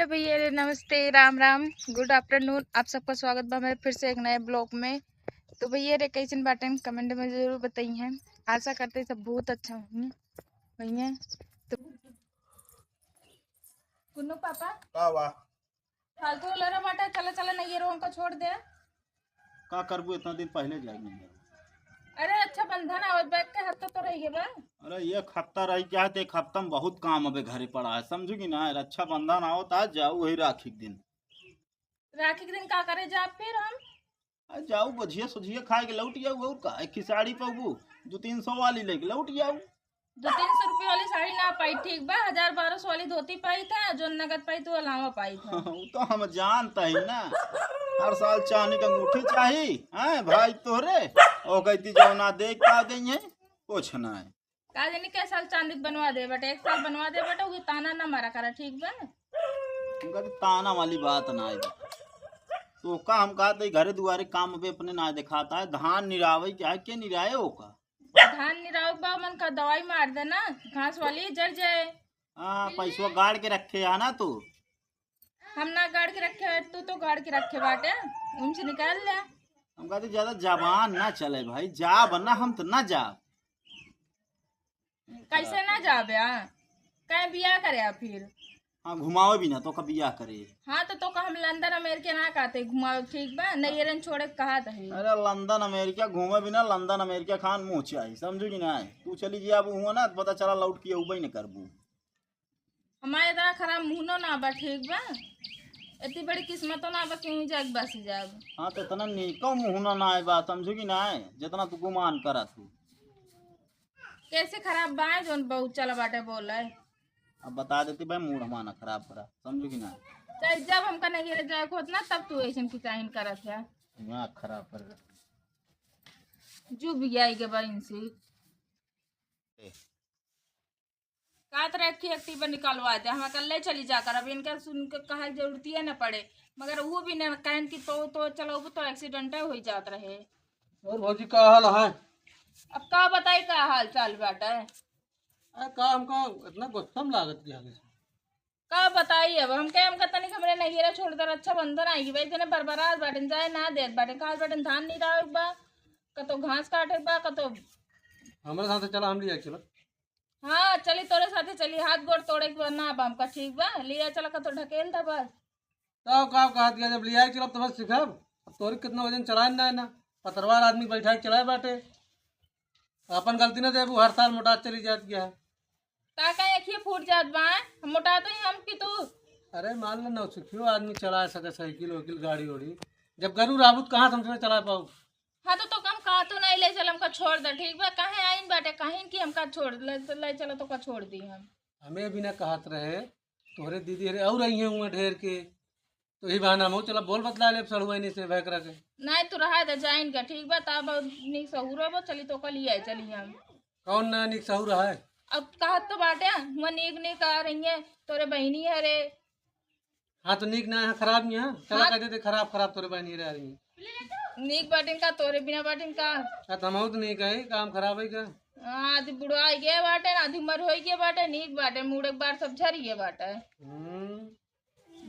Hello भैया, नमस्ते, Ram Ram, good afternoon. आप सबका स्वागत बा मैं फिर से एक नए ब्लॉग में। तो भैया रे कैसन बाटे कमेंट में जरूर बताइए। आशा करते सब बहुत अच्छा होंगे भैया। तो कुन्नू पापा का बा फालतू लरा बाटा, चला चला नहीं रो हमको छोड़ दे। का करबू? इतना दिन पहले जाएंगे। अरे अच्छा बंधन आवत बैठ के हफ्ता तो रही बा। अरे एक हफ्ता रह गया है तो एक हफ्ता में बहुत काम अबे घरे पड़ा है, समझू की ना। रक्षा बंधन आओ तो आज जाऊ वही राखी के दिन। राखी के दिन का करे जा फिर हम? आज जाऊ बझिया सुझिया खा के लौट जाऊ। और का एक साड़ी पाऊ 200-300 वाली लेके लौट जाऊ। 200-300 रुपये वाली साड़ी ना पाई, ठीक बा। 1000-1200 वाली धोती पाई था, जो नगद पाई तो अलावा पाई था। वो तो हम जानता ही ना। हर साल चांदी का अंगूठी चाहिए है भाई तोरे। ओ कहती जो ना देख का गई है कुछ ना है। का जानी के साल चांदी बनवा दे बेटा, एक साल बनवा दे बेटा, वो ताना ना मारा करा, ठीक बा। उनका तो ताना वाली बात ना है। तो का हम कहते घरे दुआरे काम अबे अपने ना दिखाता है। धान निरावे क्या है के निराए हो का? धान निराव बा मन का दवाई मार देना, घास वाली जड़ जाए। हाँ पैसवा गाड़ के रखे है ना तू। हम ना गाड़ के रखे है, तू तो गाड़ के रखे बाटे, उनसे निकाल ले। हम कहते ज्यादा जबान ना चले भाई, जा वरना हम तो ना जा। कैसे ना जाबे? कहीं बिया करे फिर? हाँ घुमाओ भी ना तो कभी बियाह करे। हाँ तो का हम लंदन अमेरिका ना कहते घुमाओ, ठीक बा। नैयरन छोड़े कहा है। अरे लंदन अमेरिका घूमे बिना लंदन अमेरिका खान मुँह चाहिए, समझू की ना। तू चली जी अब हुआ ना तो पता चला लौट के उबई न करबू। हमारे इतना खराब मुहनो ना बा, ठीक बा। इतनी बड़ी किस्मत ना बा क्यों जाग बस जाब। हाँ तो इतना नीको मुँह ना आए बात, समझू की ना। जितना तू गुमान करा तू कैसे खराब बा जोन बहुत चला बाटे बोला है। अब बता देती भाई मूड हमारा खराब करा, समझू की ना। चाहे जब हमका नहीं जाए होत ना तब तू ऐसा की चाइन करत है। दिमाग खराब कर जो भी आई के बाइन से का तरह की एक्टिव निकलवा दे, हम कल ले चली जाकर। अब इनका सुन के कहा जरूरत ही ना पड़े, मगर वो भी न कहन की तो चलो वो तो एक्सीडेंट हो जात रहे। और भौजी का हाल है? अब का बताई का हाल चाल बाटा है। का हमका इतना गुस्सा में लागत की आगे से। का बताई अब हमका तनिक हमरे नैयरा छोड़ दर अच्छा बंधन आई भाई तने बरबरात बाटन जाए ना देत बाटन खास बाटन धान नहीं रहा बा, कतो घास काटे बा, कतो हमारे साथ चला हम लिया चलो। हाँ चली तोरे साथे चली, हाथ गोड़ तोड़े के ना बा हमका, ठीक बा। लिया चला कतो ढकेल था बस। तो का कहा दिया जब लिया चलो तो बस सिखब। अब तोरी कितना वजन चलाए ना है ना, पतरवार आदमी बैठा के चलाए बाटे। अपन गलती ना देबू, हर साल मोटा चली जात गया है। का एक ही फूट जात बा, मोटा तो ही हम की तू। अरे मान लो ना सीखियो आदमी चला सके साइकिल वकील गाड़ी उड़ी। जब गरू राबुत कहाँ तुमसे चला पाऊ। हाँ तो कम कहा तो नहीं ले चल हमका छोड़ दे, ठीक बा। कहे आइन बाटे कहीं की हमका छोड़ ले चलो तो का छोड़ दी हम। हमें भी ना कहत रहे तोहरे दीदी अरे और रही हुए ढेर के, तो ही बहाना हम चला बोल बतला ले सड़ुआनी से भैकरा के। नहीं तू रहा दे जाइन का, ठीक बा। तब नी सहूरो बा चली तो कल ही चली हम। कौन ना निक सहू रहा है? अब कहा तो बाटे वो नीक नहीं कह रही है, तोरे बहनी है रे। हाँ तो निक ना है खराब नहीं है, चला कहते थे खराब खराब तोरे बहनी रह रही। नीक बाटिन का तोरे बिना बाटिन का। हम तो नहीं कहे काम खराब है क्या? आधी बुढ़ा गए बाटे, आधी उम्र हो गए बाटे, नीक बाटे मुड़ एक बार सब झरिए बाटे।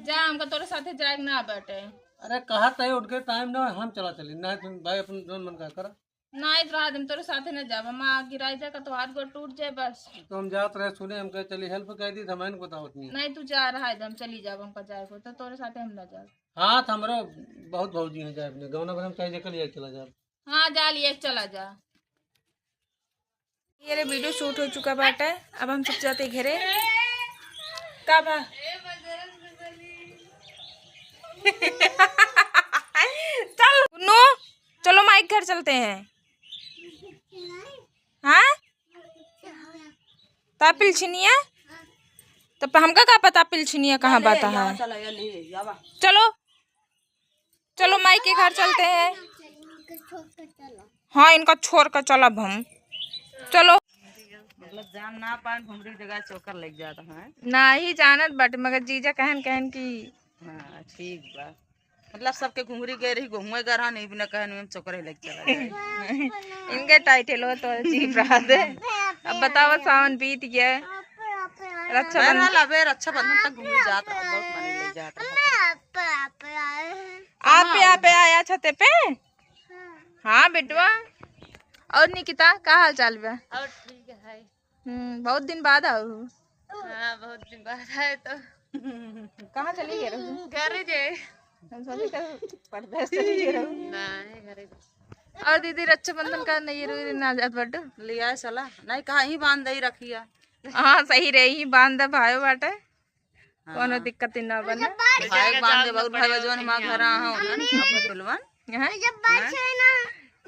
जा हमका तोरे साथे जाए ना बाटे। अरे कहा तय उठ के टाइम ना हम चला चली ना, तुम भाई अपन जोन मन का करा ना इधर आदम तोरे साथे न जाब, हम गिराई जाए का तो हाथ गोड़ टूट जाए बस। तो हम जात रहे सुने हम कहे चली हेल्प कह दी हमें बतावत नहीं। नहीं तू जा रहा है हम चली जाब, हमका जाए को तो तोरे साथे हम ना जाब। हाँ तो हमारा बहुत भौजी है जाए अपने गौना भर हम चाहिए कल चला जाए। हाँ जा लिए चला जा। ये वीडियो शूट हो चुका बाटे, अब हम सब जाते घरे का बा। चल नो चलो माइक घर चलते हैं। हाँ तापिल छिनिया तो हमका का पता पिल छिनिया कहाँ बात है। चलो चलो माइक के घर चलते हैं। हाँ इनका छोड़ कर चलब हम। चलो मतलब जान ना पाए घुमरी जगह चोकर लग जाता है ना ही जानत बट मगर जीजा कहन कहन की। हाँ ठीक बा, मतलब सबके घुमरी गए रही घूमे गरा नहीं बिना कहन चोकर लग चला जाए। इनके टाइटल हो तो जीप रहा दे। अब बताओ सावन बीत गया, रक्षाबंधन रक्षाबंधन तक घूमरी जाता बहुत मन लग जात रहा। आप पे आया छते पे। हाँ बेटवा। और निकिता का हाल चाल बा? और ठीक है। बहुत दिन बाद आओ। हाँ बहुत दिन बाद है तो कहाँ चली गए रहू? घर जे हम सोचे कल परदेश चली गए रहू। नहीं घर और दीदी रक्षाबंधन का नहीं रू ना जात बड्डू। लिया सला नहीं कहा ही बांध दही रखिया। हाँ सही रही ही बांध दे भाई बाटे। कोनो दिक्कत ना बने। भाई बांध दे बहुत भाई बजवन हमारे घर आ हो ना अब फिलवन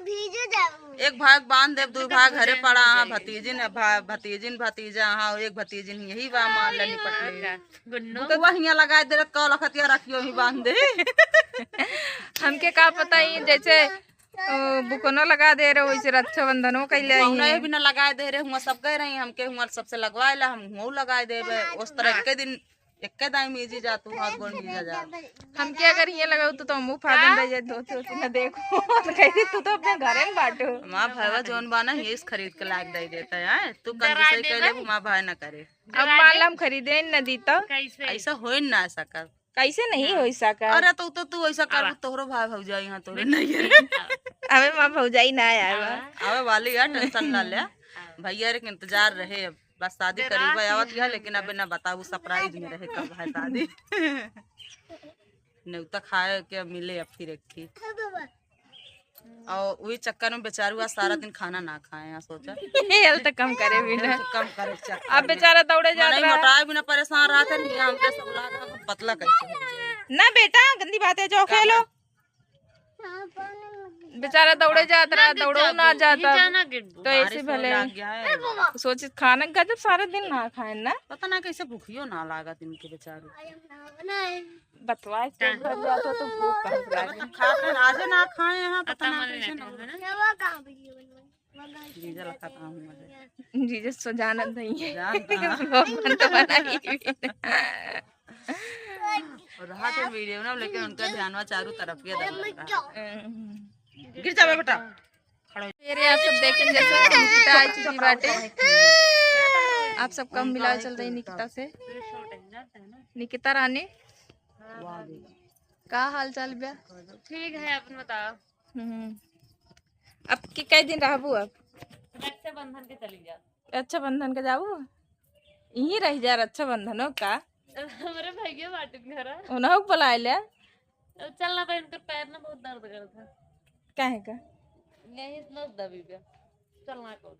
एक भाग बांध दे दो भाग घरे पड़ा हाँ भतीजिन भतीजा हाँ एक भतीजिन यही बा मान ले निपट ले गुन्नू तो वही लगा दे कौ लखतिया रखियो ही बांध दे। हमके का पता ही जैसे बुकोनो लगा दे रहे वैसे रक्षाबंधनो कैले उन्हें भी न लगाए दे रहे हुआ सब कह रही हमके हुआ सबसे लगवाए ला हम हुआ लगाए देबे उस तरह के दिन एक दाई मीजी जातू हाथ गोड़ मीजा जा। हमके अगर ये लगाऊ तो मुंह फाड़न रह जाए धोते न देखो तो कह तू तो अपने घरे में बाटो। माँ भाईवा जोन बाना ये खरीद के लाग दे देता है तू कंजूसी कहले माँ भाई न करे। अब मालम खरीदे न दी तो कैसे ऐसा हो ना ऐसा कर कैसे नहीं हो सका। अरे तो तू ऐसा कर तोहरो भाई भौजाई यहाँ तोरे नहीं है। अबे माँ भौजाई ना आया आवे वाली है टेंशन ना ले भैया रे के इंतजार रहे अब बस शादी करीब आवत है लेकिन अबे ना बताऊ सरप्राइज में रहे कब है शादी। न्योता खाए के मिले अब फिर एक और वही चक्कर में बेचारू आज सारा दिन खाना ना खाए यहाँ सोचा हेल्थ कम करे बिना कम करे चक्कर अब बेचारा दौड़े जा नहीं रहा है। मोटाए बिना परेशान रहा था नहीं हमके सब लाग पतला कैसे हो जाए। ना बेटा गंदी बात है जो खेलो बेचारा दौड़े जात रहा दौड़ो ना जाता जाना गिरबू तो ऐसे भले लग गया है सोचे खाना का जब सारा दिन ना खाए ना पता ना कैसे भूखियो ना लागत इनके बेचारू बतवाए तो घर जाता तो भूख कहाँ से लागे। खाते आज ना खाए यहाँ पता ना कैसे ना जीजा लखा था हूँ जीजे सो जानत नहीं है जानता भगवान तो बनाई भी। और रहा तो वीडियो ना लेकिन उनका ध्यान चारों तरफ के गिर जावे बेटा मेरे आप सब देखें जैसे निकिता आई चुकी बाटे आप सबका मिला चल रही निकिता से। निकिता रानी का हाल चाल बा? ठीक है अपन बताओ। अब की कई दिन रहबू? अब रक्षाबंधन के चली जा रक्षाबंधन के जाबू यही रह जा रक्षाबंधन का हमारे भैया बाटे घर उन्हों बुलाए ले चलना पे इनका पैर ना बहुत दर्द कर था काहे का यही नस दबी गया चलना को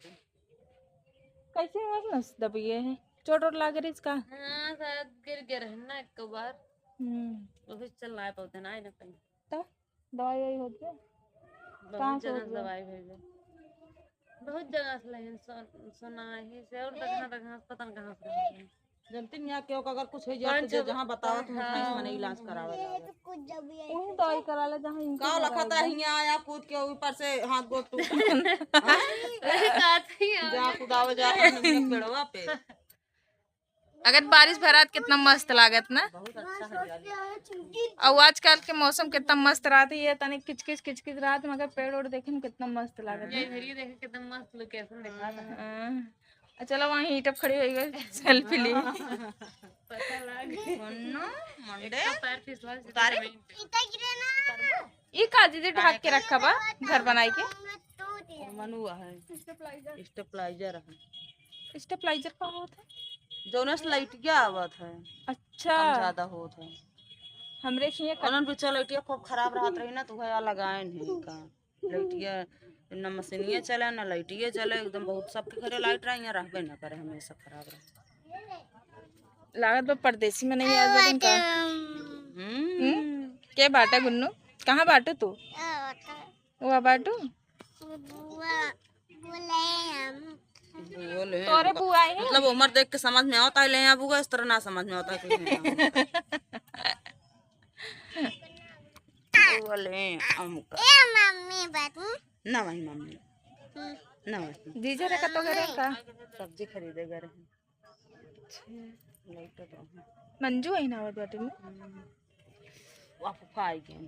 कैसे नस दबिए है चोट वोट लागे रही इसका? हाँ शायद गिर गया रहे ना एक बार तो फिर चल रहा पाते ना ना कहीं तो दवाई वही होती है बहुत जगह से दवाई भेजे बहुत जगह से लेकिन सुना ही से और तक पता नहीं कहाँ से जनती यहाँ क्यों अगर कुछ हो जाए तो जहाँ बताओ तुम मैंने इलाज करावे वही दवाई करा ले जहाँ इनका का लखता यहाँ आया कूद के ऊपर से हाथ गोड़ टूटा जहाँ कूदावे जाके पेड़वा पे। अगर बारिश भरात कितना मस्त लागत ना बहुत अच्छा हरियाली और आजकल के मौसम कितना मस्त रात है तनिक किचकिच रात मगर पेड़ ओड़ देखे में कितना मस्त लागत है। ये देखे कितना मस्त लोकेशन दिखा था चलो वहाँ हीटअप खड़ी हो गई सेल्फी ली पता लग मंडे पैर फिसला उतारे ये का दीदी ढक के रखा बा घर बनाई के मनुआ है स्टेपलाइजर है स्टेपलाइजर का होता है जोनस लाइटिया आवत है अच्छा कम ज्यादा होत है हमरे खिए कौन बिचा लाइटिया खूब खराब रहत रही ना तो है लगाए नहीं का लाइटिया ना मशीनिया चले ना लाइटिया चले एकदम बहुत सबके घरे लाइट रही यहाँ रहबे ना करे हमेशा खराब रहे लागत बा परदेसी में नहीं आ इनका के बाटा गुन्नू कहाँ बाटू तू वो बाटू बोले तोरे बुआ आई है मतलब उम्र देख के समझ में आता है ले यहाँ बुआ इस तरह ना समझ में आता है बोले मम्मी बात ना वही मम्मी ना वही जीजा रे का तो करे का सब्जी खरीदे गए लाइट तो मंजू है ना बाटे में वापस आई गए